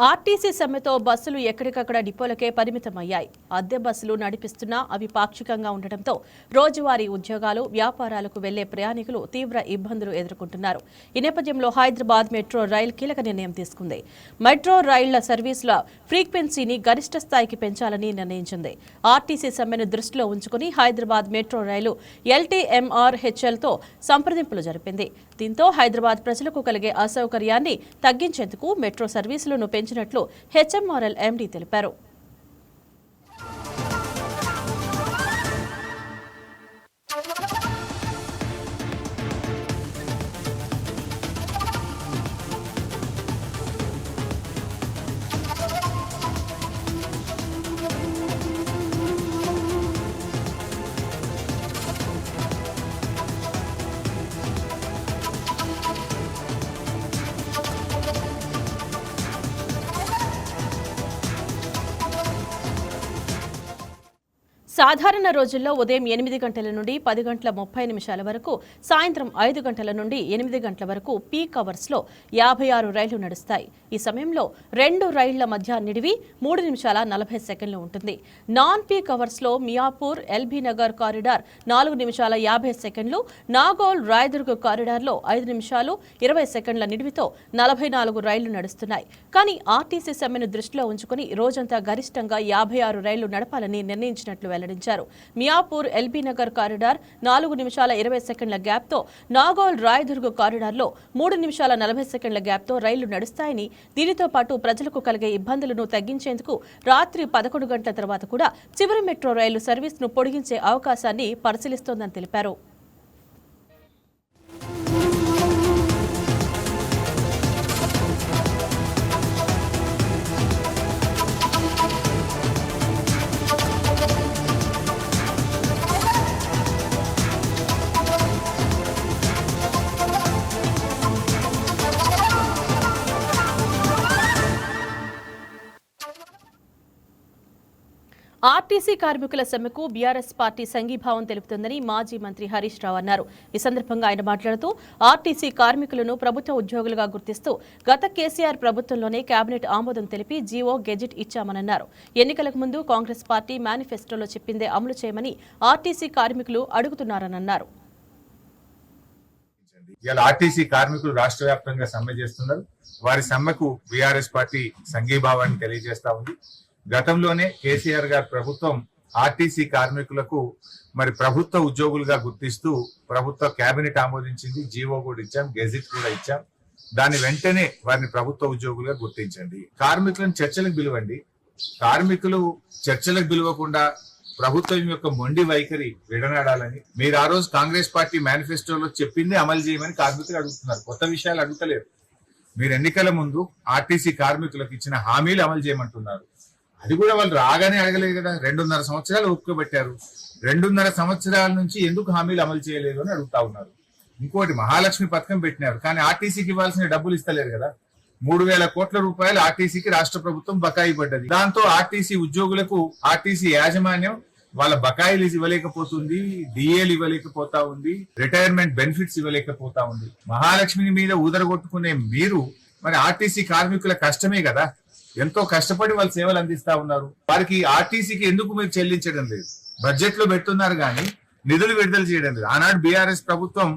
RTC సమ్మెతో బస్సులు ఎక్కడికక్కడ డిపోలకే పరిమితమయ్యాయి. అద్దె బస్సులు నడిపిస్తున్నా అవి పాక్షికంగా ఉండటంతో రోజువారీ ఉద్యోగాలు, వ్యాపారాలకు వెళ్లే ప్రయాణికులు తీవ్ర ఇబ్బందులు ఎదుర్కొంటున్నారు. ఈ నేపథ్యంలో హైదరాబాద్ మెట్రో రైల్ కీలక నిర్ణయం తీసుకుంది. మెట్రో రైళ్ల సర్వీసుల ఫ్రీక్వెన్సీని గరిష్ట స్థాయికి పెంచాలని నిర్ణయించింది. ఆర్టీసీ సమ్మెను దృష్టిలో ఉంచుకుని హైదరాబాద్ మెట్రో రైలు LTMRHLతో సంప్రదింపులు జరిపింది. దీంతో హైదరాబాద్ ప్రజలకు కలిగే అసౌకర్యాన్ని తగ్గించేందుకు మెట్రో సర్వీసులను పెంచినట్లు HMRL MD తెలిపారు. సాధారణ రోజుల్లో ఉదయం 8 గంటల నుండి 10 గంటల 30 నిమిషాల వరకు, సాయంత్రం 5 గంటల నుండి 8 గంటల వరకు పీక్ అవర్స్లో 56 రైళ్లు నడుస్తాయి. ఈ సమయంలో 2 రైళ్ల మధ్య నిడివి 3 నిమిషాల 40 సెకండ్లు ఉంటుంది. నాన్ పీక్ అవర్స్లో మియాపూర్ ఎల్బీ నగర్ కారిడార్ 4 నిమిషాల 50 సెకండ్లు, నాగోల్ రాయదుర్గ్ కారిడార్లో 5 నిమిషాలు 20 సెకండ్ల నిడివితో 44 రైళ్లు నడుస్తున్నాయి. కానీ ఆర్టీసీ సమ్మెను దృష్టిలో ఉంచుకుని రోజంతా గరిష్టంగా 56 రైళ్లు నడపాలని నిర్ణయించినట్లు వెల్లడించారు. మియాపూర్ ఎల్బీ నగర్ కారిడార్ 4 నిమిషాల 20 సెకండ్ల గ్యాప్తో, నాగోల్ రాయదుర్గ్ కారిడార్లో 3 నిమిషాల 40 సెకండ్ల గ్యాప్తో రైళ్లు నడుస్తాయని, దీనితో పాటు ప్రజలకు కలిగే ఇబ్బందులను తగ్గించేందుకు రాత్రి 11 గంటల తర్వాత కూడా చివరి మెట్రో రైలు సర్వీస్ను పొడిగించే అవకాశాన్ని పరిశీలిస్తోందని తెలిపారు. ఆర్టీసీ కార్మికుల సమ్మెకు బీఆర్ఎస్ పార్టీ సంఘీభావం తెలుపుతుందని మాజీ మంత్రి హరీష్ రావు అన్నారు. ఈ సందర్భంగా ఆయన మాట్లాడుతూ ఆర్టీసీ కార్మికులను ప్రభుత్వ ఉద్యోగులుగా గుర్తిస్తూ గత కేసీఆర్ ప్రభుత్వంలోనే కేబినెట్ ఆమోదం తెలిపి జీవో గెజిట్ ఇచ్చామన్నారు. ఎన్నికలకు ముందు కాంగ్రెస్ పార్టీ మేనిఫెస్టోలో చెప్పిందే అమలు చేయమని ఆర్టీసీ కార్మికులు అడుగుతున్నారన్నారు. ఇలా ఆర్టీసీ కార్మికులు రాష్ట్ర వ్యాప్తంగా సమ్మె చేస్తున్నారు. వారి సమ్మెకు బీఆర్ఎస్ పార్టీ సంఘీభావాన్ని తెలియజేస్తా ఉంది. గతంలోనే కేసీఆర్ గారి ప్రభుత్వం ఆర్టీసీ కార్మికులకు మరి ప్రభుత్వ ఉద్యోగులుగా గుర్తిస్తూ ప్రభుత్వ కేబినెట్ ఆమోదించింది. జీవో కూడా ఇచ్చాం, గెజిట్ కూడా ఇచ్చాం. దాని వెంటనే వారిని ప్రభుత్వ ఉద్యోగులుగా గుర్తించండి. కార్మికులను చర్చలకు పిలవండి. కార్మికులు చర్చలకు పిలవకుండా ప్రభుత్వం యొక్క మొండి వైఖరి విడనాడాలని మీరు ఆ రోజు కాంగ్రెస్ పార్టీ మేనిఫెస్టోలో చెప్పింది అమలు చేయమని కార్మికులు అడుగుతున్నారు. కొత్త విషయాలు అడుగుతలేరు. మీరు ఎన్నికల ముందు ఆర్టీసీ కార్మికులకు ఇచ్చిన హామీలు అమలు చేయమంటున్నారు. అది కూడా వాళ్ళు రాగానే అడగలేదు కదా. 2.5 సంవత్సరాలు ఒప్పుకోబెట్టారు. 2.5 సంవత్సరాల నుంచి ఎందుకు హామీలు అమలు చేయలేదు అని అడుగుతా ఉన్నారు. ఇంకోటి, మహాలక్ష్మి పథకం పెట్టినారు, కానీ ఆర్టీసీకి ఇవ్వాల్సిన డబ్బులు ఇస్తలేరు కదా. 3,000 కోట్ల రూపాయలు ఆర్టీసీకి రాష్ట్ర ప్రభుత్వం బకాయి పడ్డది. దాంతో ఆర్టీసీ ఉద్యోగులకు ఆర్టీసీ యాజమాన్యం వాళ్ళ బకాయిలు ఇవ్వలేకపోతుంది, డిఏలు ఇవ్వలేకపోతా ఉంది, రిటైర్మెంట్ బెనిఫిట్స్ ఇవ్వలేకపోతా ఉంది. మహాలక్ష్మి మీద ఊదరగొట్టుకునే మీరు మరి ఆర్టీసీ కార్మికుల కష్టమే కదా. ఎంతో కష్టపడి వాళ్ళు సేవలు అందిస్తా ఉన్నారు. వారికి ఆర్టీసీకి ఎందుకు మీరు చెల్లించడం లేదు? బడ్జెట్ లో పెడుతున్నారు కానీ నిధులు విడుదల చేయడం లేదు. ఆనాడు బీఆర్ఎస్ ప్రభుత్వం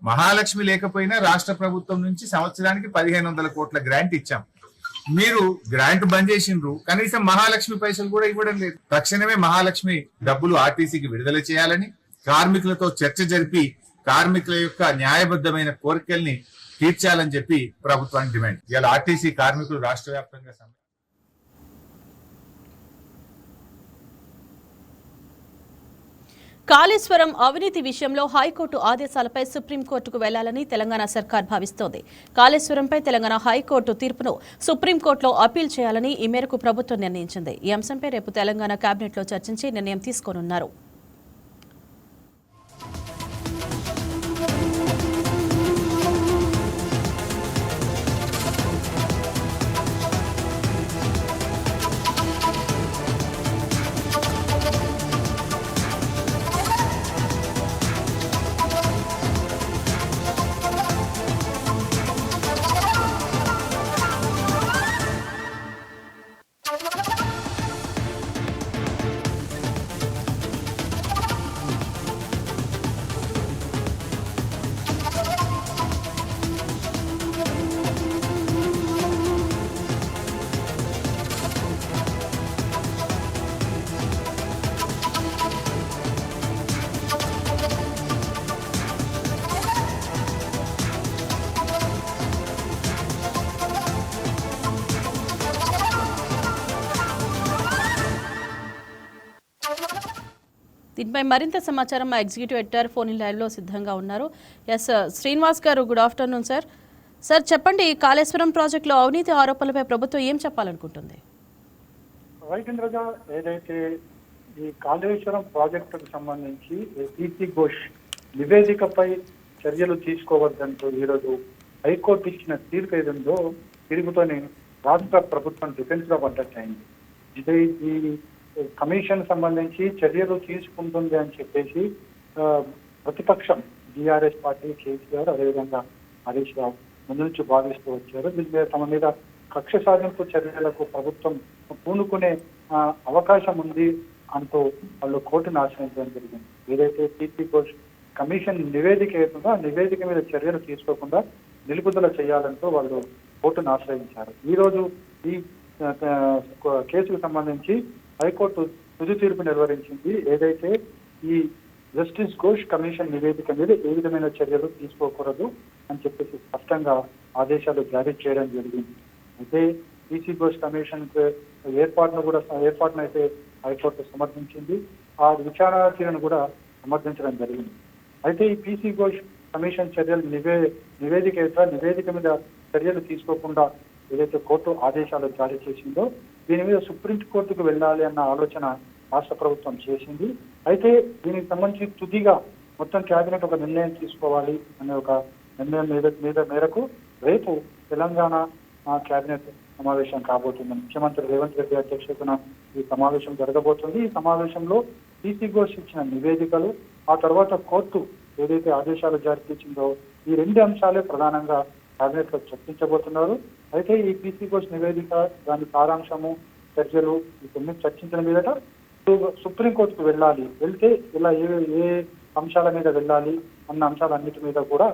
మహాలక్ష్మి లేకపోయినా రాష్ట్ర ప్రభుత్వం నుంచి సంవత్సరానికి 1,500 కోట్ల గ్రాంట్ ఇచ్చాం. మీరు గ్రాంట్ బంద్ చేసిండ్రు, కనీసం మహాలక్ష్మి పైసలు కూడా ఇవ్వడం లేదు. తక్షణమే మహాలక్ష్మి డబ్బులు ఆర్టీసీకి విడుదల చేయాలని కార్మికులతో చర్చ జరిపి కార్మికుల యొక్క న్యాయబద్ధమైన కోరికల్ని తీర్చాలని చెప్పి ప్రభుత్వానికి డిమాండ్. ఇలా ఆర్టీసీ కార్మికులు రాష్ట్ర వ్యాప్తంగా కాళేశ్వరం అవినీతి విషయంలో హైకోర్టు ఆదేశాలపై సుప్రీంకోర్టుకు వెళ్లాలని తెలంగాణ సర్కార్ భావిస్తోంది. కాళేశ్వరంపై తెలంగాణ హైకోర్టు తీర్పును సుప్రీంకోర్టులో అప్పీల్ చేయాలని ఈ మేరకు ప్రభుత్వం నిర్ణయించింది. ఈ అంశంపై రేపు తెలంగాణ కేబినెట్లో చర్చించి నిర్ణయం తీసుకోనున్నారు. దీనిపై మరింత సమాచారం మా ఎగ్జిక్యూటివ్ ఎడిటర్ ఫోన్ ఇన్ లైవ్లో సిద్ధంగా ఉన్నారు. ఎస్ శ్రీనివాస్ గారు, గుడ్ ఆఫ్టర్నూన్ సార్. సార్ చెప్పండి, కాళేశ్వరం ప్రాజెక్టులో అవినీతి ఆరోపణలపై ప్రభుత్వం ఏం చెప్పాలనుకుంటుంది? రైట్ ఇంద్రజ, ఏదైతే ఈ కాళేశ్వరం ప్రాజెక్టుకు సంబంధించి పీసీ ఘోష్ నివేదికపై చర్యలు తీసుకోవద్దంటూ ఈరోజు హైకోర్టు ఇచ్చిన తీర్పు ఏదందో తీర్పుతోనే రాష్ట్ర ప్రభుత్వం డిఫెన్స్ గా పడ్డట్టయింది. ఇదే ఈ కమిషన్ సంబంధించి చర్యలు తీసుకుంటుంది అని చెప్పేసి ప్రతిపక్షం టీఆర్ఎస్ పార్టీ కేసీఆర్ అదేవిధంగా హరీష్ రావు ముందు నుంచి భావిస్తూ వచ్చారు. దీని మీద తమ మీద కక్ష సాధింపు చర్యలకు ప్రభుత్వం పూనుకునే అవకాశం ఉంది అంటూ వాళ్ళు కోర్టును ఆశ్రయించడం జరిగింది. ఏదైతే పీసీ ఘోష్ కమిషన్ నివేదిక ఏతుందో ఆ నివేదిక మీద చర్యలు తీసుకోకుండా నిలుపుదల చేయాలంటూ వాళ్ళు కోర్టును ఆశ్రయించారు. ఈ రోజు ఈ కేసుకు సంబంధించి హైకోర్టు తుది తీర్పు నిర్వహించింది. ఏదైతే ఈ జస్టిస్ ఘోష్ కమిషన్ నివేదిక మీద ఏ విధమైన చర్యలు తీసుకోకూడదు అని చెప్పేసి స్పష్టంగా ఆదేశాలు జారీ చేయడం జరిగింది. అయితే పీసీ ఘోష్ కమిషన్ ఏర్పాటును అయితే హైకోర్టు సమర్థించింది. ఆ విచారణ తీరును కూడా సమర్థించడం జరిగింది. అయితే ఈ పీసీ ఘోష్ కమిషన్ చర్యలు నివేదిక మీద చర్యలు తీసుకోకుండా ఏదైతే కోర్టు ఆదేశాలు జారీ చేసిందో దీని మీద సుప్రీంకోర్టుకు వెళ్ళాలి అన్న ఆలోచన రాష్ట్ర ప్రభుత్వం చేసింది. అయితే దీనికి సంబంధించి తుదిగా మొత్తం కేబినెట్ ఒక నిర్ణయం తీసుకోవాలి అనే ఒక నిర్ణయం మేరకు రేపు తెలంగాణ కేబినెట్ సమావేశం కాబోతుంది. ముఖ్యమంత్రి రేవంత్ రెడ్డి అధ్యక్షతన ఈ సమావేశం జరగబోతుంది. ఈ సమావేశంలో పీసీ ఘోష్ ఇచ్చిన నివేదికలు, ఆ తర్వాత కోర్టు ఏదైతే ఆదేశాలు జారీ చేసిందో ఈ రెండు అంశాలే ప్రధానంగా కేబినెట్ లో చర్చించబోతున్నారు. అయితే ఈ పీసీ ఘోష్ నివేదిక, దాని సారాంశము, చర్చలు ఇవన్నీ చర్చించిన మీదట సుప్రీంకోర్టుకు వెళ్తే ఇలా ఏ అంశాల మీద వెళ్ళాలి అన్న అంశాలన్నిటి మీద కూడా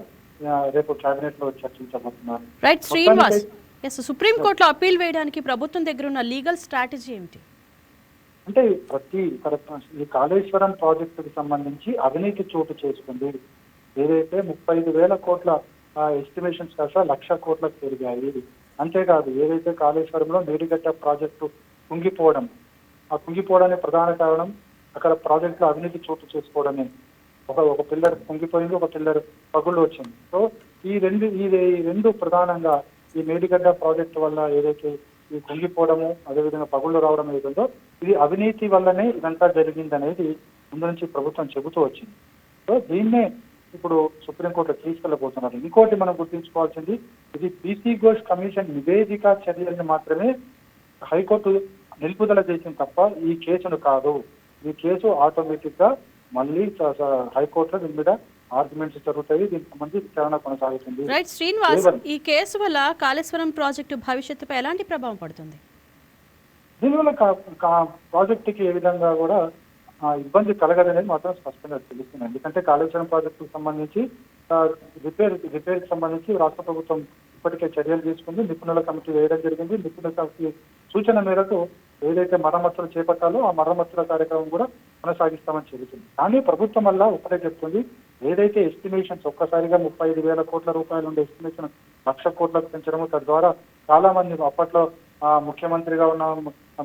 రేపు కేబినెట్ లో చర్చించబోతున్నారు. రైట్ శ్రీనివాస్, సుప్రీంకోర్టులో అప్పీల్ వేయడానికి ప్రభుత్వం దగ్గర ఉన్న లీగల్ స్ట్రాటజీ ఏమిటి? అంటే ఈ కాళేశ్వరం ప్రాజెక్టుకు సంబంధించి అవినీతి చోటు చేసుకుంది. ఏదైతే 35,000 కోట్ల ఎస్టిమేషన్స్ కాస్త 1,00,000 కోట్లకు పెరిగాయి. అంతేకాదు ఏదైతే కాళేశ్వరంలో మేడిగడ్డ ప్రాజెక్టు కుంగిపోవడం, ఆ కుంగిపోవడానికి ప్రధాన కారణం అక్కడ ప్రాజెక్టులో అవినీతి చోటు చేసుకోవడమే. ఒక పిల్లర్ కుంగిపోయింది, ఒక పిల్లర్ పగుళ్ళు వచ్చింది. సో ఈ రెండు ప్రధానంగా ఈ మేడిగడ్డ ప్రాజెక్టు వల్ల ఏదైతే ఈ కుంగిపోవడము అదేవిధంగా పగుళ్ళు రావడం ఏదో ఇది అవినీతి వల్లనే ఇదంతా జరిగింది అనేది ముందు నుంచి ప్రభుత్వం చెబుతూ వచ్చింది. సో దీన్నే ఇప్పుడు సుప్రీంకోర్టులో తీసుకెళ్లబోతున్నారు. ఇంకోటి మనం గుర్తుంచుకోవాల్సింది, ఇది పీసీ ఘోష్ కమిషన్ నివేదిక చర్యలను మాత్రమే హైకోర్టు నిలుపుదల చేసింది తప్ప ఈ కేసును కాదు. ఈ కేసు ఆటోమేటిక్ గా మళ్ళీ హైకోర్టులో దీని మీద ఆర్గ్యుమెంట్స్ జరుగుతాయి. దీనికి సంబంధించి విచారణ కొనసాగుతుంది. రైట్ శ్రీనివాస్, ఈ కేసు వల్ల కాళేశ్వరం ప్రాజెక్టు భవిష్యత్తుపై ఎలాంటి ప్రభావం పడుతుంది? దీనివల్ల ప్రాజెక్టుకి ఏ విధంగా కూడా ఇబ్బంది కలగదనేది మాత్రం స్పష్టంగా తెలుస్తుంది. ఎందుకంటే కాళేశ్వరం ప్రాజెక్టుకు సంబంధించి రిపేర్ సంబంధించి రాష్ట్ర ప్రభుత్వం ఇప్పటికే చర్యలు తీసుకుంది. నిపుణుల కమిటీ వేయడం జరిగింది. నిపుణుల కమిటీ సూచన మేరకు ఏదైతే మరమ్మతులు చేపట్టాలో ఆ మరమ్మతుల కార్యక్రమం కూడా కొనసాగిస్తామని చెబుతుంది. కానీ ప్రభుత్వం వల్ల ఒకటే చెప్తుంది, ఏదైతే ఎస్టిమేషన్స్ ఒక్కసారిగా 35,000 కోట్ల రూపాయలు ఉండే ఎస్టిమేషన్ 1,00,000 కోట్లకు పెంచడము, తద్వారా చాలా మంది అప్పట్లో ముఖ్యమంత్రిగా ఉన్న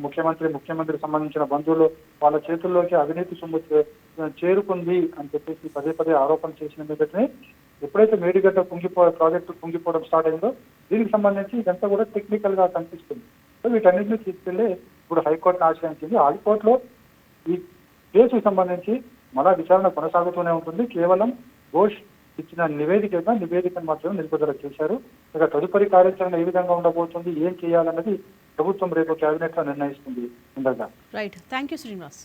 ముఖ్యమంత్రికి సంబంధించిన బంధువులు వాళ్ళ చేతుల్లోకి అవినీతి సొమ్ము చేరుకుంది అని చెప్పేసి పదే ఆరోపణ చేసిన మీదనే ఎప్పుడైతే మేడిగడ్డ ప్రాజెక్టు కుంగిపోవడం స్టార్ట్ అయిందో దీనికి సంబంధించి ఇదంతా కూడా టెక్నికల్ గా కనిపిస్తుంది. సో వీటన్నింటినీ తీసుకెళ్లి ఇప్పుడు హైకోర్టును ఆశ్రయించింది. హైకోర్టులో ఈ కేసుకు సంబంధించి మళ్ళా విచారణ కొనసాగుతూనే ఉంటుంది. కేవలం ఘోష్ ఇచ్చిన నివేదికను మాత్రం నిలుపుదల చేశారు. ఇక తదుపరి కార్యాచరణ ఏ విధంగా ఉండబోతుంది, ఏం చేయాలన్నది ప్రభుత్వం రేపు కేబినెట్ లో నిర్ణయిస్తుంది. Right, thank you Srinivas.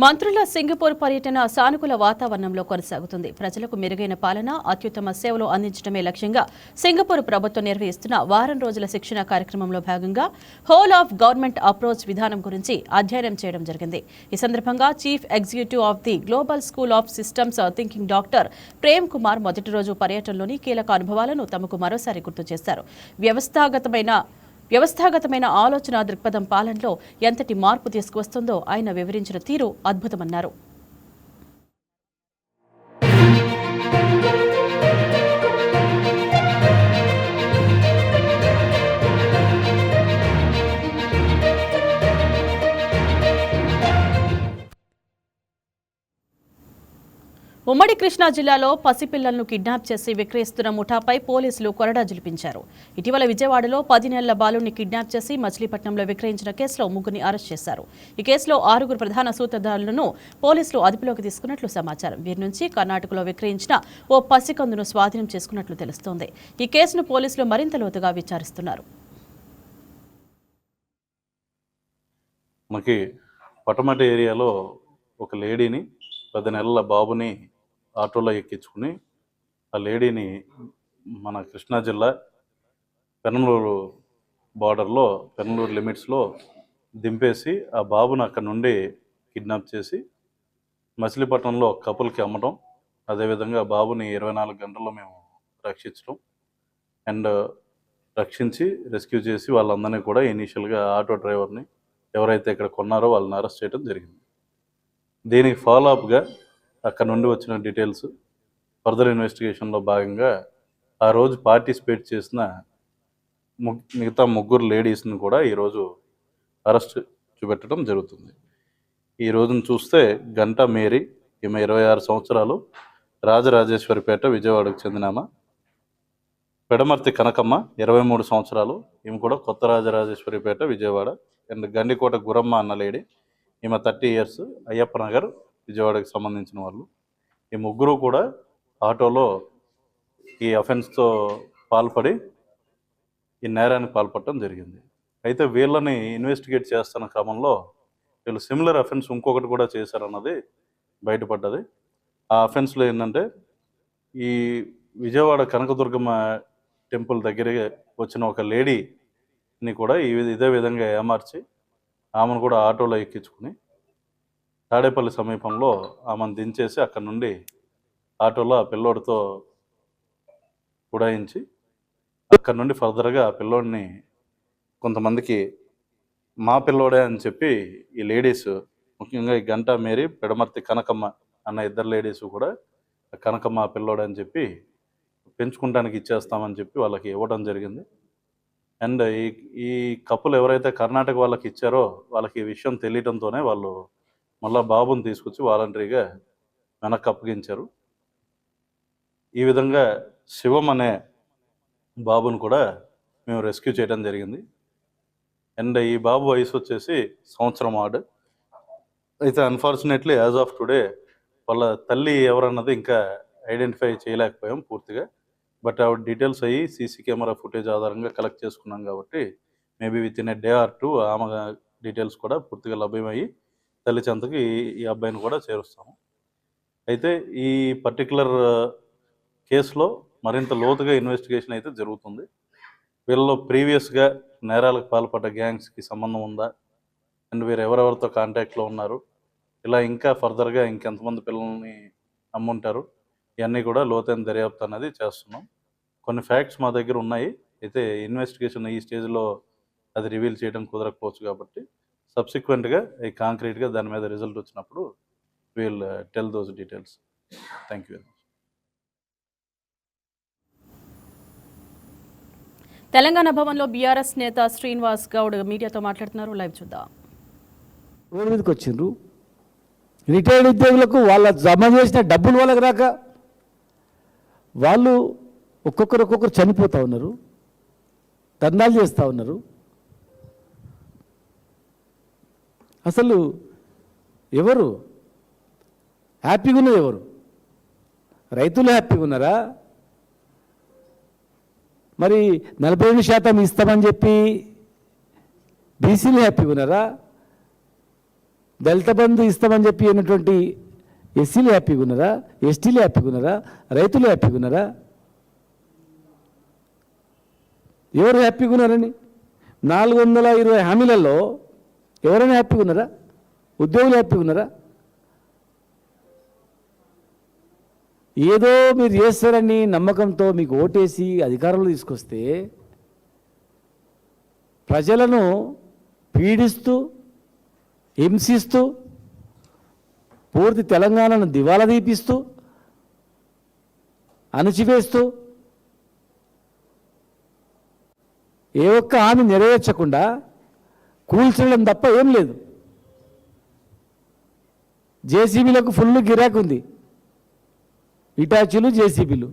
మంత్రుల సింగపూర్ పర్యటన సానుకూల వాతావరణంలో కొనసాగుతుంది. ప్రజలకు మెరుగైన పాలన, అత్యుత్తమ సేవలు అందించడమే లక్ష్యంగా సింగపూర్ ప్రభుత్వం నిర్వహిస్తున్న వారం రోజుల శిక్షణ కార్యక్రమంలో భాగంగా హోల్ ఆఫ్ గవర్నమెంట్ అప్రోచ్ విధానం గురించి అధ్యయనం చేయడం జరిగింది. ఈ సందర్భంగా chief executive of the global school of systems thinking doctor Prem Kumar మొదటి రోజు పర్యటనలోని కీలక అనుభవాలను తమకు మరోసారి గుర్తు చేశారు. వ్యవస్థాగతమైన ఆలోచన దృక్పథం పాలనలో ఎంతటి మార్పు తీసుకువస్తుందో ఆయన వివరించిన తీరు అద్భుతమన్నారు. ఉమ్మడి కృష్ణా జిల్లాలో పసిపిల్లలను కిడ్నాప్ చేసి విక్రయిస్తున్న ముఠాపై పోలీసులు కొరడా జులిపించారు. ఇటీవల విజయవాడలో 10 నెలల బాలుని కిడ్నాప్ చేసి మచిలీపట్నంలో విక్రయించిన కేసులో ముగ్గురిని అరెస్ట్ చేశారు. ఈ కేసులో 6 ప్రధాన సూత్రధారులను పోలీసులు అదుపులోకి తీసుకున్నట్లు సమాచారం. వీరి నుంచి కర్ణాటకలో విక్రయించిన ఓ పసికందును స్వాధీనం చేసుకున్నట్లు తెలుస్తోంది. ఈ కేసును పోలీసులు మరింత లోతుగా విచారిస్తున్నారు. మనకి పటమట ఏరియాలో ఒక లేడీని 10 నెలల బాబుని ఆటోలో ఎక్కించుకుని ఆ లేడీని మన కృష్ణా జిల్లా పెనమలూరు బార్డర్లో పెనమలూరు లిమిట్స్లో దింపేసి ఆ బాబును అక్కడ నుండి కిడ్నాప్ చేసి మచిలీపట్నంలో కపుల్కి అమ్మటం, అదేవిధంగా బాబుని 24 గంటల్లో మేము రక్షించడం అండ్ రక్షించి రెస్క్యూ చేసి వాళ్ళందరినీ కూడా ఇనీషియల్గా ఆటో డ్రైవర్ని ఎవరైతే ఇక్కడ కొన్నారో వాళ్ళని అరెస్ట్ చేయడం జరిగింది. దీనికి ఫాలోఅప్గా అక్కడ నుండి వచ్చిన డీటెయిల్స్ ఫర్దర్ ఇన్వెస్టిగేషన్లో భాగంగా ఆ రోజు పార్టిసిపేట్ చేసిన మిగతా 3 లేడీస్ని కూడా ఈరోజు అరెస్ట్ చూపెట్టడం జరుగుతుంది. ఈ రోజును చూస్తే గంటా మేరీ, ఈమె 26 సంవత్సరాలు, రాజరాజేశ్వరిపేట విజయవాడకు చెందినామా. పెడమర్తి కనకమ్మ 23 సంవత్సరాలు, ఈమె కూడా కొత్త రాజరాజేశ్వరిపేట విజయవాడ. అండ్ గండికోట గురమ్మ అన్న లేడీ, ఈమె 30 ఇయర్స్, అయ్యప్ప నగర్ విజయవాడకి సంబంధించిన వాళ్ళు. ఈ 3 కూడా ఆటోలో ఈ అఫెన్స్తో పాల్పడి ఈ నేరానికి పాల్పడటం జరిగింది. అయితే వీళ్ళని ఇన్వెస్టిగేట్ చేస్తున్న క్రమంలో వీళ్ళు సిమిలర్ అఫెన్స్ ఇంకొకటి కూడా చేశారన్నది బయటపడ్డది. ఆ అఫెన్స్లో ఏంటంటే ఈ విజయవాడ కనకదుర్గమ్మ టెంపుల్ దగ్గరికి వచ్చిన ఒక లేడీని కూడా ఇదే విధంగా ఏమార్చి ఆమెను కూడా ఆటోలో ఎక్కించుకుని తాడేపల్లి సమీపంలో ఆమెను దించేసి అక్కడ నుండి ఆటోలో ఆ పిల్లోడితో ఉడాయించి అక్కడ నుండి ఫర్దర్గా ఆ పిల్లోడిని కొంతమందికి మా పిల్లోడే అని చెప్పి ఈ లేడీస్, ముఖ్యంగా ఈ గంటా మేరీ, పెడమర్తి కనకమ్మ అన్న 2 లేడీస్ కూడా కనకమ్మ పిల్లోడే అని చెప్పి పెంచుకుంటానికి ఇచ్చేస్తామని చెప్పి వాళ్ళకి ఇవ్వడం జరిగింది. అండ్ ఈ కపుల్ ఎవరైతే కర్ణాటక వాళ్ళకి ఇచ్చారో వాళ్ళకి ఈ విషయం తెలియడంతోనే వాళ్ళు మళ్ళీ బాబుని తీసుకొచ్చి వాలంటరీగా వెనక్కి అప్పగించారు. ఈ విధంగా శివం అనే బాబుని కూడా మేము రెస్క్యూ చేయడం జరిగింది. అండ్ ఈ బాబు వయసు వచ్చేసి 1 సంవత్సరం ఆడు. అయితే అన్ఫార్చునేట్లీ యాజ్ ఆఫ్ టుడే వాళ్ళ తల్లి ఎవరన్నది ఇంకా ఐడెంటిఫై చేయలేకపోయాం పూర్తిగా. బట్ ఆవిడ డీటెయిల్స్ అయ్యి సీసీ కెమెరా ఫుటేజ్ ఆధారంగా కలెక్ట్ చేసుకున్నాం కాబట్టి maybe with in a day or 2 ఆమె డీటెయిల్స్ కూడా పూర్తిగా లభ్యమయ్యి తల్లి చెంతకి ఈ అబ్బాయిని కూడా చేరుస్తాము. అయితే ఈ పర్టికులర్ కేసులో మరింత లోతుగా ఇన్వెస్టిగేషన్ అయితే జరుగుతుంది. వీళ్ళలో ప్రీవియస్గా నేరాలకు పాల్పడ్డ గ్యాంగ్స్కి సంబంధం ఉందా, అండ్ వీరు ఎవరెవరితో కాంటాక్ట్లో ఉన్నారు, ఇలా ఇంకా ఫర్దర్గా ఇంకెంతమంది పిల్లల్ని అమ్ముంటారు, ఇవన్నీ కూడా లోతైన దర్యాప్తు అనేది చేస్తున్నాం. కొన్ని ఫ్యాక్ట్స్ మా దగ్గర ఉన్నాయి. అయితే ఇన్వెస్టిగేషన్ ఈ స్టేజ్లో అది రివీల్ చేయడం కుదరకపోవచ్చు కాబట్టి సబ్సిక్వెంట్గా కాంక్రీట్గా దాని మీద రిజల్ట్ వచ్చినప్పుడు will tell those details. Thank you very much. Telangana భవన్లో బీఆర్ఎస్ నేత శ్రీనివాస్ గౌడ్ మీడియాతో మాట్లాడుతున్నారు. లైవ్ చూద్దాం. రోడ్డు మీదకి వచ్చిండ్రు. రిటైర్డ్ ఉద్యోగులకు వాళ్ళ జమ చేసిన డబ్బులు వాళ్ళకి రాక వాళ్ళు ఒక్కొక్కరు చనిపోతూ ఉన్నారు, ధర్నాలు చేస్తూ ఉన్నారు. అసలు ఎవరు హ్యాపీగా ఉన్నది? ఎవరు? రైతులు హ్యాపీగా ఉన్నారా? మరి 42% ఇస్తామని చెప్పి బీసీలు హ్యాపీగా ఉన్నారా? దళిత బంధు ఇస్తామని చెప్పి అయినటువంటి ఎస్సీలు హ్యాపీగా ఉన్నారా, ఎస్టీలు హ్యాపీగా ఉన్నారా, రైతులు హ్యాపీగా ఉన్నారా? ఎవరు హ్యాపీగా ఉన్నారని? 420 హామీలలో ఎవరైనా హ్యాపీగా ఉన్నారా? ఉద్యోగులు హ్యాపీగా ఉన్నారా? ఏదో మీరు చేస్తారని నమ్మకంతో మీకు ఓటేసి అధికారంలో తీసుకొస్తే ప్రజలను పీడిస్తూ హింసిస్తూ పూర్తి తెలంగాణను దివాలా తీపిస్తూ అణచివేస్తూ ఏ ఒక్క హామీ నెరవేర్చకుండా కూల్చడం తప్ప ఏం లేదు. జేసీబీలకు ఫుల్ గిరాకు ఉంది. ఇటాచీలు జేసీబీలు.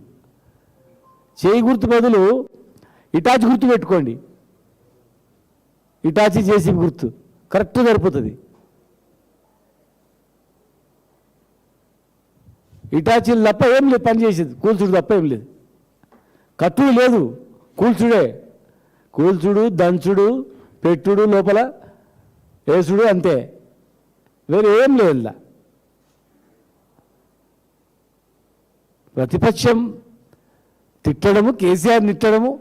చేయి గుర్తు బదులు ఇటాచి గుర్తు పెట్టుకోండి. ఇటాచీ జేసీబీ గుర్తు కరెక్ట్ సరిపోతుంది. ఇటాచీలు తప్ప ఏం లేదు పని చేసేది, కూల్చుడు తప్ప ఏం లేదు. కట్టుడు లేదు, కూల్చుడే. కూల్చుడు, దంచుడు, పెట్టుడు, లోపల వేసుడు, అంతే, వేరే ఏం లేదు. ప్రతిపక్షం తిట్టడము, కేసీఆర్ తిట్టడము,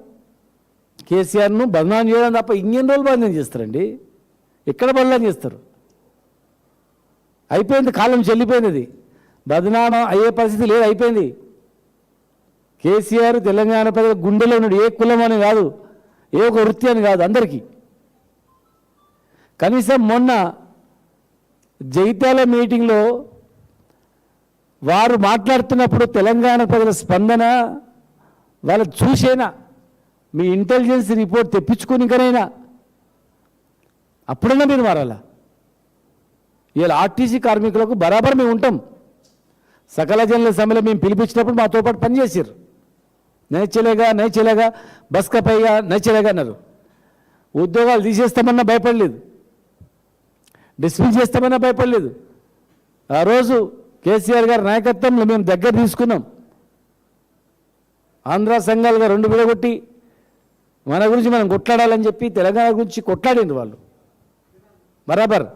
కేసీఆర్ను బదనాం చేయడం తప్ప ఇంకెన్ని రోజులు బదనాం చేస్తారండి? ఎక్కడ బదనాం చేస్తారు? అయిపోయింది, కాలం చెల్లిపోయినది. బదనామా అయ్యే పరిస్థితి లేదు, అయిపోయింది. కేసీఆర్ తెలంగాణ ప్రజల గుండెలో ఉన్నాడు. ఏ కులం అని కాదు, ఏ ఒక వృత్తి అని కాదు, అందరికీ. కనీసం మొన్న జైత్యాల మీటింగ్లో వారు మాట్లాడుతున్నప్పుడు తెలంగాణ ప్రజల స్పందన వాళ్ళు చూసేనా, మీ ఇంటెలిజెన్స్ రిపోర్ట్ తెప్పించుకుని ఇంకనైనా అప్పుడన్నా మీరు మారాలా. ఇలా ఆర్టీసీ కార్మికులకు బరాబర్ మేము ఉంటాం. సకల జనుల సమ్మెలో మేము పిలిపించినప్పుడు మాతో పాటు పనిచేసారు. నైచలేగా బస్ కపైగా నైచలేగా అన్నారు. ఉద్యోగాలు తీసేస్తామన్నా భయపడలేదు, డిస్మిస్ చేస్తామన్నా భయపడలేదు. ఆ రోజు కేసీఆర్ గారి నాయకత్వంలో మేము దగ్గర తీసుకున్నాం. ఆంధ్ర సంఘాలుగా 2 విడగొట్టి మన గురించి మనం కొట్లాడాలని చెప్పి తెలంగాణ గురించి కొట్లాడిండ్రు వాళ్ళు. బరాబర్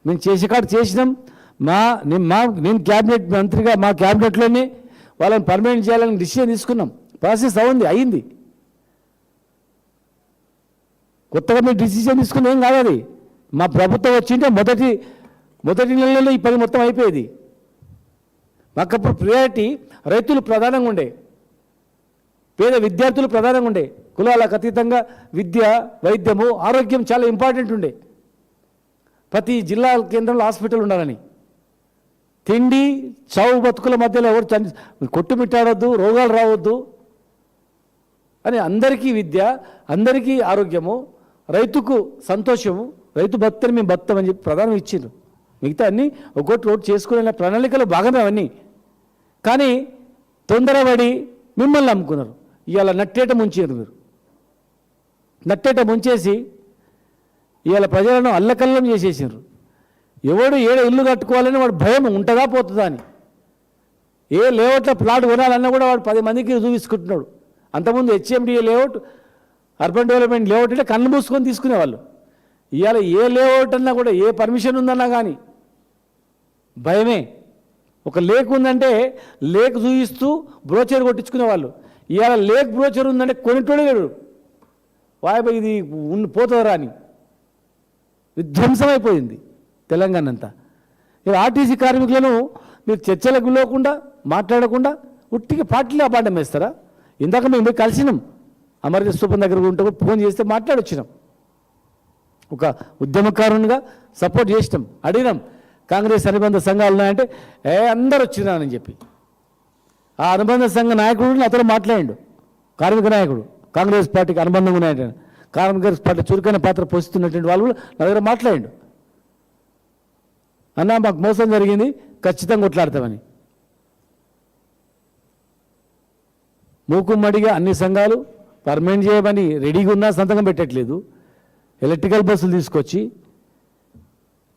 మేము చేసే కాడ చేసినాం. నేను క్యాబినెట్ మంత్రిగా మా క్యాబినెట్లోనే వాళ్ళని పర్మనెంట్ చేయాలని డిసిషన్ తీసుకున్నాం. ప్రాసెస్ అయింది. కొత్తగా మీరు డిసిషన్ తీసుకుని ఏం కాదు. అది మా ప్రభుత్వం వచ్చింటే మొదటి నెలలో ఈ పని మొత్తం అయిపోయేది. మాకప్పుడు ప్రియారిటీ రైతులు ప్రధానంగా ఉండే, పేద విద్యార్థులు ప్రధానంగా ఉండే, కులాలకు అతీతంగా విద్య, వైద్యము, ఆరోగ్యం చాలా ఇంపార్టెంట్ ఉండే. ప్రతి జిల్లా కేంద్రంలో హాస్పిటల్ ఉండాలని. తిండి చావు బతుకుల మధ్యలో ఎవరు కొట్టుమిట్టాడొద్దు, రోగాలు రావద్దు అని అందరికీ విద్య, అందరికీ ఆరోగ్యము, రైతుకు సంతోషము, రైతు భక్తిని మేము భక్తమని చెప్పి ప్రధానం ఇచ్చిండ్రు. మిగతా అన్నీ ఒకటి చేసుకునే ప్రణాళికలు బాగానే అవన్నీ. కానీ తొందరపడి మిమ్మల్ని నమ్ముకున్నారు. ఇవాళ నట్టేట ముంచారు మీరు. నట్టేట ముంచేసి ఇవాళ ప్రజలను అల్లకల్లం చేసేసారు. ఎవడు ఏడ ఇల్లు కట్టుకోవాలని వాడు భయం ఉంటుందా పోతుందా అని. ఏ లేఅవుట్లో ప్లాట్ కొనాలన్నా కూడా వాడు 10 మందికి చూపించుకుంటున్నాడు. అంతకుముందు HMDA layout, urban development layout అంటే కళ్ళు మూసుకొని తీసుకునేవాళ్ళు. ఇవాళ ఏ లేఅవుట్ అన్నా కూడా, ఏ పర్మిషన్ ఉందన్నా కానీ భయమే. ఒక లేక్ ఉందంటే లేక్ చూపిస్తూ బ్రోచర్ కొట్టించుకునేవాళ్ళు. ఇవాళ లేక్ బ్రోచర్ ఉందంటే కొనిటోడే లేడు. వాయబ ఇది పోతుందరా అని విధ్వంసమైపోయింది తెలంగాణ అంతా. ఇలా ఆర్టీసీ కార్మికులను మీరు చర్చలకు లేకుండా, మాట్లాడకుండా ఉట్టిగా పార్టీలో అపాండం వేస్తారా? ఇందాక మేము పోయి కలిసినాం, అమర్జ స్థూపం దగ్గర ఉంటే ఫోన్ చేస్తే మాట్లాడొచ్చినాం. ఒక ఉద్యమకారునిగా సపోర్ట్ చేసినాం, అడిగినాం. కాంగ్రెస్ అనుబంధ సంఘాలు ఉన్నాయంటే అందరు వచ్చినానని చెప్పి ఆ అనుబంధ సంఘ నాయకుడు అతను మాట్లాడాడు. కార్మిక నాయకుడు, కాంగ్రెస్ పార్టీకి అనుబంధంగా ఉన్నాయంటే, కాంగ్రెస్ పార్టీ చురుకైన పాత్ర పోషిస్తున్నటువంటి వాళ్ళు నా దగ్గర మాట్లాడాడు. అన్నా మాకు మోసం జరిగింది, ఖచ్చితంగా కొట్లాడతామని. మూకుమ్మడిగా అన్ని సంఘాలు పర్మనెంట్ చేయమని రెడీగా ఉన్నా సంతకం పెట్టట్లేదు. ఎలక్ట్రికల్ బస్సులు తీసుకొచ్చి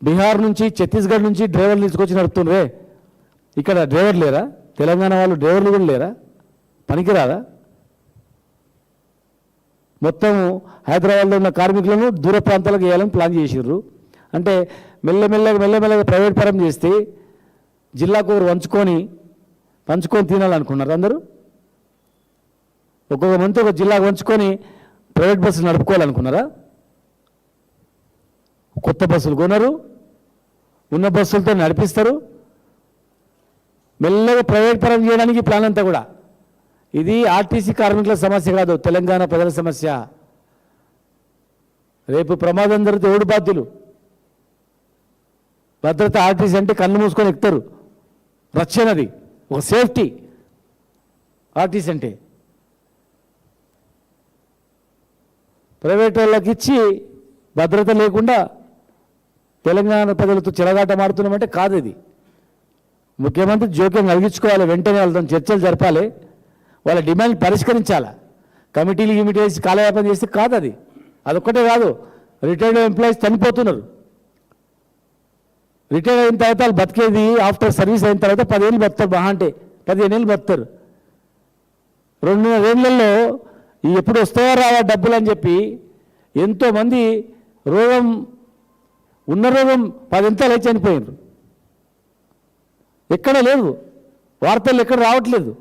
బీహార్ నుంచి, ఛత్తీస్గఢ్ నుంచి డ్రైవర్లు తీసుకొచ్చి నడుపుతుండ్రే. ఇక్కడ డ్రైవర్ లేరా? తెలంగాణ వాళ్ళు డ్రైవర్లు కూడా లేరా? పనికిరాదా? మొత్తం హైదరాబాద్లో ఉన్న కార్మికులను దూర ప్రాంతాలకు వేయాలని ప్లాన్ చేసిర్రు. అంటే మెల్లమెల్లగా ప్రైవేట్ పరం చేస్తే జిల్లాకు ఒకరు పంచుకొని తినాలనుకున్నారు అందరూ. ఒక్కొక్క మంత్ ఒక జిల్లాకు పంచుకొని ప్రైవేట్ బస్సులు నడుపుకోవాలనుకున్నారా? కొత్త బస్సులు కొనరు, ఉన్న బస్సులతో నడిపిస్తారు. మెల్లగా ప్రైవేట్ పరం చేయడానికి ప్లాన్ అంతా కూడా. ఇది ఆర్టీసీ కార్మికుల సమస్య కాదు, తెలంగాణ ప్రజల సమస్య. రేపు ప్రమాదం జరిగితే ఎవడు బాధ్యులు? భద్రత ఆర్టీసీ అంటే కళ్ళు మూసుకొని ఎక్కుతారు. రక్షణది ఒక సేఫ్టీ ఆర్టీసీ అంటే. ప్రైవేట్ వాళ్ళకి ఇచ్చి భద్రత లేకుండా తెలంగాణ ప్రజలతో చెలగాటమాడుతున్నామంటే కాదు. ఇది ముఖ్యమంత్రి జోక్యం కలిగించుకోవాలి, వెంటనే వాళ్ళతో చర్చలు జరపాలి, వాళ్ళ డిమాండ్ పరిష్కరించాలి. కమిటీలు వేసి కాలయాపన చేస్తే కాదు. అదొక్కటే కాదు, రిటైర్డ్ ఎంప్లాయీస్ చనిపోతున్నారు. రిటైర్ అయిన తర్వాత వాళ్ళు బతికేది ఆఫ్టర్ సర్వీస్ అయిన తర్వాత 10 ఏళ్ళు బతుకుతారు, మహా అంటే 15 ఏళ్ళు బతుకుతారు. 2.5 ఏళ్లలో ఎప్పుడు వస్తాయో రావా డబ్బులు అని చెప్పి ఎంతోమంది ఉన్న రోగం 10 ఎంతలు అయితే చనిపోయినారు. ఎక్కడ లేదు, వార్తలు ఎక్కడ రావట్లేదు.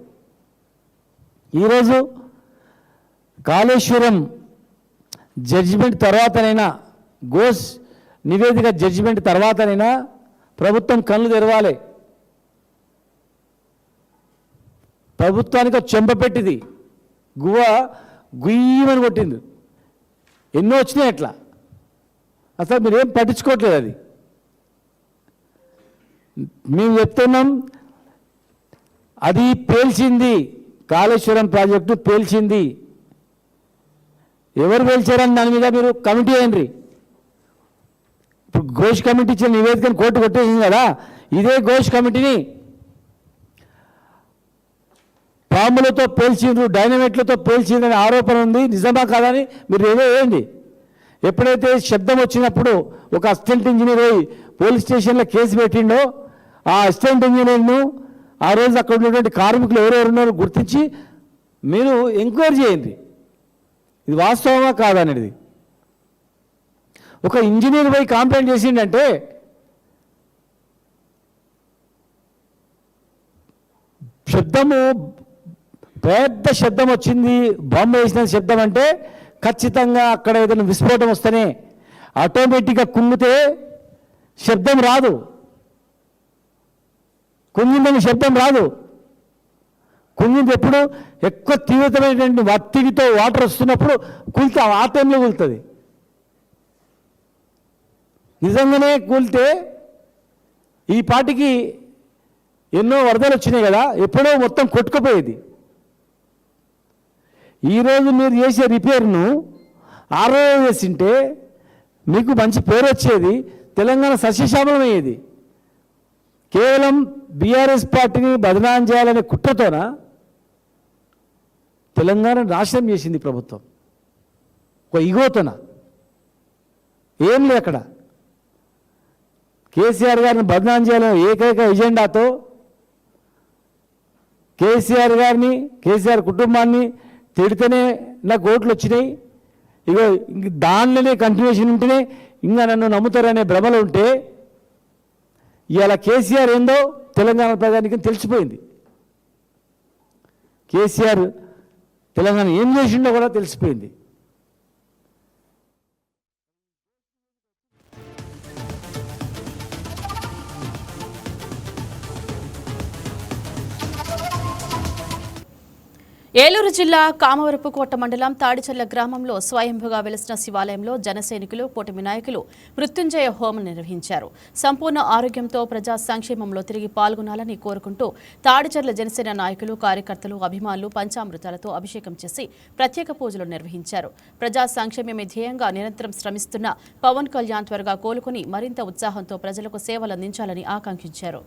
ఈరోజు కాళేశ్వరం జడ్జిమెంట్ తర్వాతనైనా, ఘోష్ నివేదిక జడ్జిమెంట్ తర్వాతనైనా ప్రభుత్వం కళ్ళు తెరవాలి. ప్రభుత్వానికి చెంపపెట్టింది, గుయ్యమని కొట్టింది. ఎన్నో వచ్చినాయి అట్లా, అసలు మీరేం పట్టించుకోవట్లేదు. అది మేము చెప్తున్నాం, అది పేల్చింది, కాళేశ్వరం ప్రాజెక్టు పేల్చింది. ఎవరు పేల్చారని దాని మీద మీరు కమిటీ అయ్యండి. ఇప్పుడు ఘోష్ కమిటీ ఇచ్చిన నివేదికను కోర్టు కొట్టేసింది కదా, ఇదే ఘోష్ కమిటీని పాములతో పేల్చిండ్రు, డైనమైట్లతో పేల్చిండ్రనే ఆరోపణ ఉంది. నిజమా కాదని మీరు ఏదో వేయండి. ఎప్పుడైతే శబ్దం వచ్చినప్పుడు ఒక అసిస్టెంట్ ఇంజనీర్ పోయి పోలీస్ స్టేషన్లో కేసు పెట్టిండో, ఆ అసిస్టెంట్ ఇంజనీర్ను ఆ రోజు అక్కడ ఉన్నటువంటి కార్మికులు ఎవరెవరున్నారో గుర్తించి మీరు ఎంక్వైరీ చేయండి, ఇది వాస్తవమా కాదనేది. ఒక ఇంజనీర్ పోయి కంప్లైంట్ చేసిండంటే శబ్దము పెద్ద శబ్దం వచ్చింది, బాంబు వేసిన శబ్దం అంటే ఖచ్చితంగా అక్కడ ఏదైనా విస్ఫోటం వస్తేనే ఆటోమేటిక్గా కుంగితే శబ్దం రాదు, కుంగిందని శబ్దం రాదు. కుంగింది ఎప్పుడు ఎక్కువ తీవ్రతమైనటువంటి ఒత్తిడితో వాటర్ వస్తున్నప్పుడు కూలితే ఆ టైంలో కూలుతుంది. నిజంగానే కూలితే ఈ పాటికి ఎన్నో వరదలు వచ్చినాయి కదా, ఎప్పుడో మొత్తం కొట్టుకుపోయేది. ఈరోజు మీరు చేసే రిపేర్ను ఆ రోజు చేసింటే మీకు మంచి పేరు వచ్చేది, తెలంగాణ సస్యశ్యామలం అయ్యేది. కేవలం బీఆర్ఎస్ పార్టీని బదనాం చేయాలనే కుట్రతోన తెలంగాణ నాశనం చేసింది ప్రభుత్వం, ఒక ఇగోతోన. ఏం లేదు అక్కడ. కేసీఆర్ గారిని బదనాం చేయాలనే ఏకైక ఎజెండాతో కేసీఆర్ గారిని, కేసీఆర్ కుటుంబాన్ని తిడితేనే నాకు ఓట్లు వచ్చినాయి, ఇగో ఇంక దానిలోనే కంటిన్యూషన్ ఉంటేనే ఇంకా నన్ను నమ్ముతారనే భ్రమలో ఉంటే ఇవాళ కేసీఆర్ ఏందో తెలంగాణ ప్రజానికి తెలిసిపోయింది. కేసీఆర్ తెలంగాణ ఏం చేసిండో కూడా తెలిసిపోయింది. ఏలూరు జిల్లా కామవరపుకోట మండలం తాడిచర్ల గ్రామంలో స్వయంభుగా వెలిసిన శివాలయంలో జనసైనికులు, కూటమి నాయకులు మృత్యుంజయ హోమం నిర్వహించారు. సంపూర్ణ ఆరోగ్యంతో ప్రజా సంక్షేమంలో తిరిగి పాల్గొనాలని కోరుకుంటూ తాడిచర్ల జనసేన నాయకులు, కార్యకర్తలు, అభిమానులు పంచామృతాలతో అభిషేకం చేసి ప్రత్యేక పూజలు నిర్వహించారు. ప్రజా సంక్షేమమే ధ్యేయంగా నిరంతరం శ్రమిస్తున్న పవన్ కళ్యాణ్ త్వరగా కోలుకుని మరింత ఉత్సాహంతో ప్రజలకు సేవలందించాలని ఆకాంక్షించారు.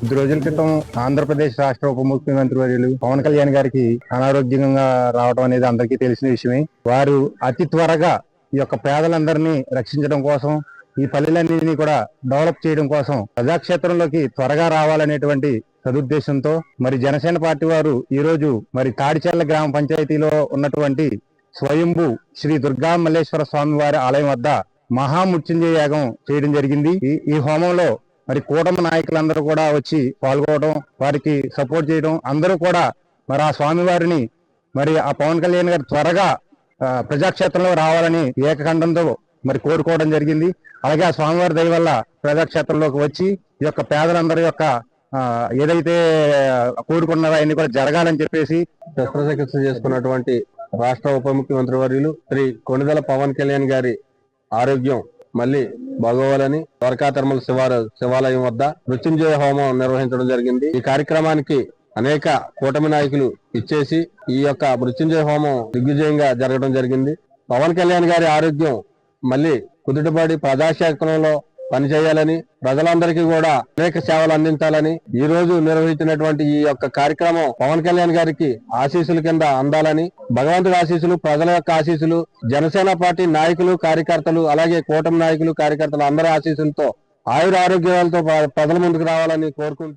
కొద్ది రోజుల క్రితం ఆంధ్రప్రదేశ్ రాష్ట్ర ఉప ముఖ్యమంత్రి వర్యులు పవన్ కళ్యాణ్ గారికి అనారోగ్యంగా రావడం అనేది అందరికీ తెలిసిన విషయమే. వారు అతి త్వరగా ఈ యొక్క పేదలందరినీ రక్షించడం కోసం, ఈ పల్లెలన్నింటినీ కూడా డెవలప్ చేయడం కోసం ప్రజాక్షేత్రంలోకి త్వరగా రావాలనేటువంటి సదుద్దేశంతో మరి జనసేన పార్టీ వారు ఈ రోజు మరి తాడిచెర్ల గ్రామ పంచాయతీలో ఉన్నటువంటి స్వయంభూ శ్రీ దుర్గా మల్లేశ్వర స్వామి వారి ఆలయం వద్ద మహామృత్యుంజయ యాగం చేయడం జరిగింది. ఈ హోమంలో మరి కూటమి నాయకులందరూ కూడా వచ్చి పాల్గొనడం, వారికి సపోర్ట్ చేయడం, అందరూ కూడా మరి ఆ స్వామి వారిని మరి ఆ పవన్ కళ్యాణ్ గారు త్వరగా ప్రజాక్షేత్రంలో రావాలని ఏకకంఠంతో మరి కోరుకోవడం జరిగింది. అలాగే ఆ స్వామివారి దయ వల్ల ప్రజాక్షేత్రంలోకి వచ్చి ఈ యొక్క పేదలందరి యొక్క ఏదైతే కోరుకున్నారో అవన్నీ కూడా జరగాలని చెప్పేసి శస్త్రచికిత్స చేసుకున్నటువంటి రాష్ట్ర ఉప ముఖ్యమంత్రి వర్యులు శ్రీ కొణిదెల పవన్ కళ్యాణ్ గారి ఆరోగ్యం మళ్ళీ బాగోవాలని ద్వారకా తిరుమల శివాలయం వద్ద మృత్యుంజయ హోమం నిర్వహించడం జరిగింది. ఈ కార్యక్రమానికి అనేక కూటమి నాయకులు ఇచ్చేసి ఈ యొక్క మృత్యుంజయ హోమం దిగ్విజయంగా జరగడం జరిగింది. పవన్ కళ్యాణ్ గారి ఆరోగ్యం మళ్ళీ కుదుటపడి ప్రజాక్షేత్రంలో పనిచేయాలని, ప్రజలందరికీ కూడా అనేక సేవలు అందించాలని ఈ రోజు నిర్వహించినటువంటి ఈ యొక్క కార్యక్రమం పవన్ కళ్యాణ్ గారికి ఆశీస్సుల కింద అందాలని, భగవంతుడి ఆశీస్సులు, ప్రజల యొక్క ఆశీస్సులు, జనసేన పార్టీ నాయకులు, కార్యకర్తలు, అలాగే కూటమి నాయకులు, కార్యకర్తలు అందరి ఆశీస్సులతో ఆయుర ఆరోగ్యాలతో ప్రజల ముందుకు రావాలని కోరుకుంటూ